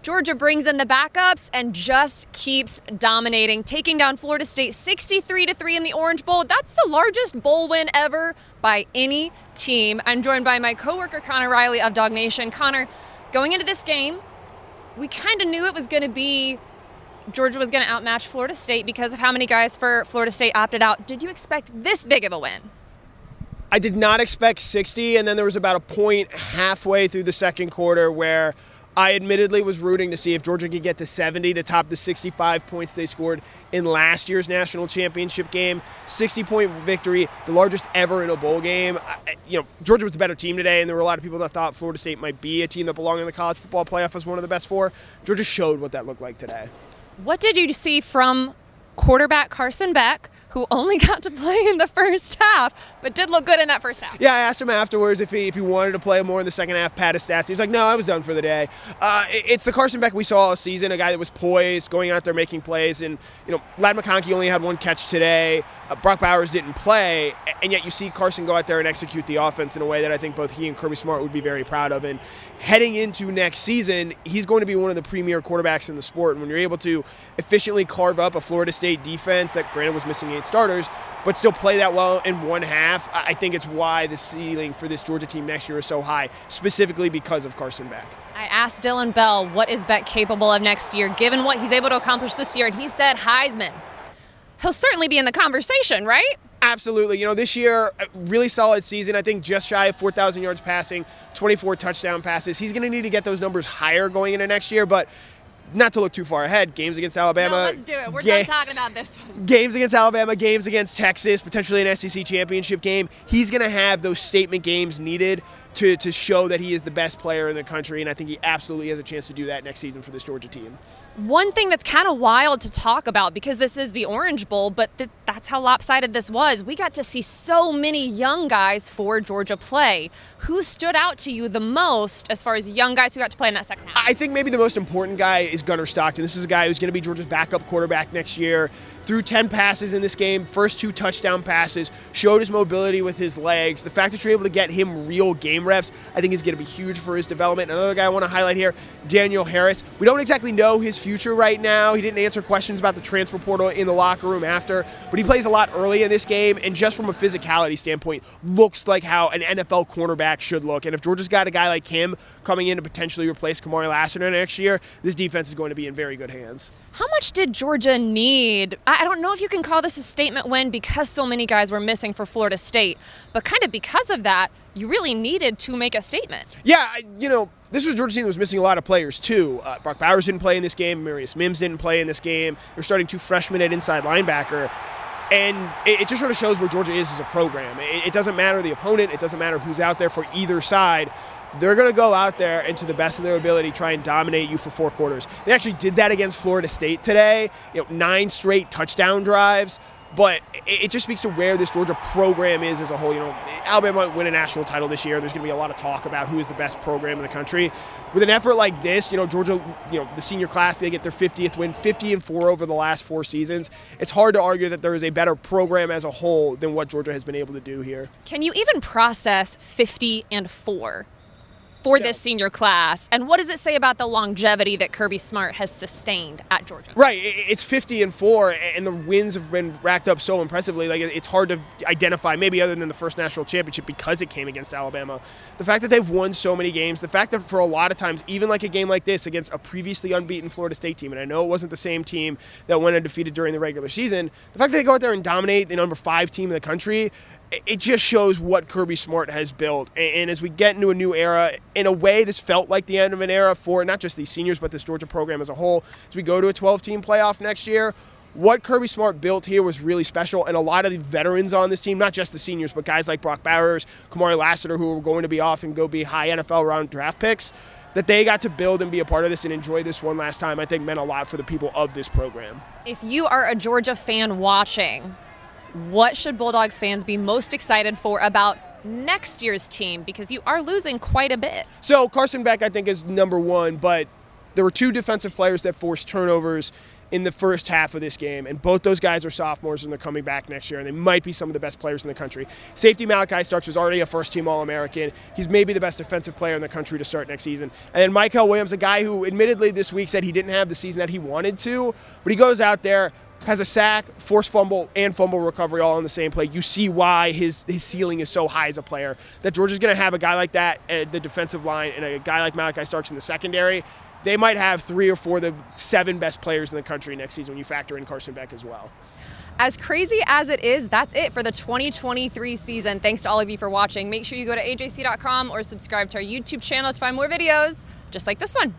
Georgia brings in the backups and just keeps dominating, taking down Florida State 63-3 in the Orange Bowl. That's the largest bowl win ever by any team. I'm joined by my coworker Connor Riley of Dog Nation. Connor, going into this game, we kind of knew it was going to be Georgia was going to outmatch Florida State because of how many guys for Florida State opted out. Did you expect this big of a win? I did not expect 60, and then there was about a point halfway through the second quarter where I admittedly was rooting to see if Georgia could get to 70 to top the 65 points they scored in last year's national championship game. 60-point victory, the largest ever in a bowl game. Georgia was the better team today, and there were a lot of people that thought Florida State might be a team that belonged in the college football playoff as one of the best four. Georgia showed what that looked like today. What did you see from quarterback Carson Beck, who only got to play in the first half, but did look good in that first half? Yeah, I asked him afterwards if he wanted to play more in the second half, pad his stats. He was like, no, I was done for the day. It's the Carson Beck we saw all season, a guy that was poised, going out there making plays. And, Ladd McConkey only had one catch today. Brock Bowers didn't play. And yet you see Carson go out there and execute the offense in a way that I think both he and Kirby Smart would be very proud of. And heading into next season, he's going to be one of the premier quarterbacks in the sport. And when you're able to efficiently carve up a Florida State defense that, granted, was missing 8 starters, but still play that well in one half, I think it's why the ceiling for this Georgia team next year is so high, specifically because of Carson Beck. I asked Dylan Bell, what is Beck capable of next year, given what he's able to accomplish this year, and he said Heisman. He'll certainly be in the conversation, right? Absolutely. This year, a really solid season. I think just shy of 4,000 yards passing, 24 touchdown passes. He's going to need to get those numbers higher going into next year, but not to look too far ahead. Games against Alabama. No, let's do it. We're done talking about this one. Games against Alabama, games against Texas, potentially an SEC championship game. He's going to have those statement games needed to show that he is the best player in the country, and I think he absolutely has a chance to do that next season for this Georgia team. One thing that's kind of wild to talk about, because this is the Orange Bowl, but that's how lopsided this was. We got to see so many young guys for Georgia play. Who stood out to you the most as far as young guys who got to play in that second half? I think maybe the most important guy is Gunnar Stockton. This is a guy who's going to be Georgia's backup quarterback next year. Threw 10 passes in this game, first 2 touchdown passes, showed his mobility with his legs. The fact that you're able to get him real game reps, I think is going to be huge for his development. Another guy I want to highlight here, Daniel Harris. We don't exactly know his future right now. He didn't answer questions about the transfer portal in the locker room after, but he plays a lot early in this game, and just from a physicality standpoint, looks like how an NFL cornerback should look. And if Georgia's got a guy like him coming in to potentially replace Kamari Lassiter next year, this defense is going to be in very good hands. How much did Georgia need? I don't know if you can call this a statement win because so many guys were missing for Florida State, but kind of because of that, you really needed to make a statement. Yeah, this was a Georgia team that was missing a lot of players, too. Brock Bowers didn't play in this game. Marius Mims didn't play in this game. They're starting 2 freshmen at inside linebacker. And it just sort of shows where Georgia is as a program. It doesn't matter the opponent. It doesn't matter who's out there for either side. They're going to go out there and to the best of their ability try and dominate you for 4 quarters. They actually did that against Florida State today. 9 straight touchdown drives. But it just speaks to where this Georgia program is as a whole. Alabama might win a national title this year. There's going to be a lot of talk about who is the best program in the country. With an effort like this, Georgia, the senior class, they get their 50th win, 50-4 over the last 4 seasons. It's hard to argue that there is a better program as a whole than what Georgia has been able to do here. Can you even process 50-4? For this senior class, and what does it say about the longevity that Kirby Smart has sustained at Georgia? Right, it's 50-4, and the wins have been racked up so impressively. Like, it's hard to identify, maybe other than the first national championship because it came against Alabama. The fact that they've won so many games, the fact that for a lot of times, even like a game like this against a previously unbeaten Florida State team, and I know it wasn't the same team that went undefeated during the regular season, the fact that they go out there and dominate the number 5 team in the country, it just shows what Kirby Smart has built. And as we get into a new era, in a way, this felt like the end of an era for not just these seniors, but this Georgia program as a whole. As we go to a 12-team playoff next year, what Kirby Smart built here was really special. And a lot of the veterans on this team, not just the seniors, but guys like Brock Bowers, Kamari Lassiter, who are going to be off and go be high NFL round draft picks, that they got to build and be a part of this and enjoy this one last time, I think meant a lot for the people of this program. If you are a Georgia fan watching, what should Bulldogs fans be most excited for about next year's team? Because you are losing quite a bit. So Carson Beck, I think, is number 1, but there were 2 defensive players that forced turnovers in the first half of this game, and both those guys are sophomores and they're coming back next year, and they might be some of the best players in the country. Safety Malachi Starks was already a first-team All-American. He's maybe the best defensive player in the country to start next season. And then Michael Williams, a guy who admittedly this week said he didn't have the season that he wanted to, but he goes out there, has a sack, forced fumble, and fumble recovery all on the same play. You see why his ceiling is so high as a player, that Georgia's going to have a guy like that at the defensive line and a guy like Malachi Starks in the secondary. They might have 3 or 4 of the 7 best players in the country next season when you factor in Carson Beck as well. As crazy as it is, that's it for the 2023 season. Thanks to all of you for watching. Make sure you go to ajc.com or subscribe to our YouTube channel to find more videos just like this one.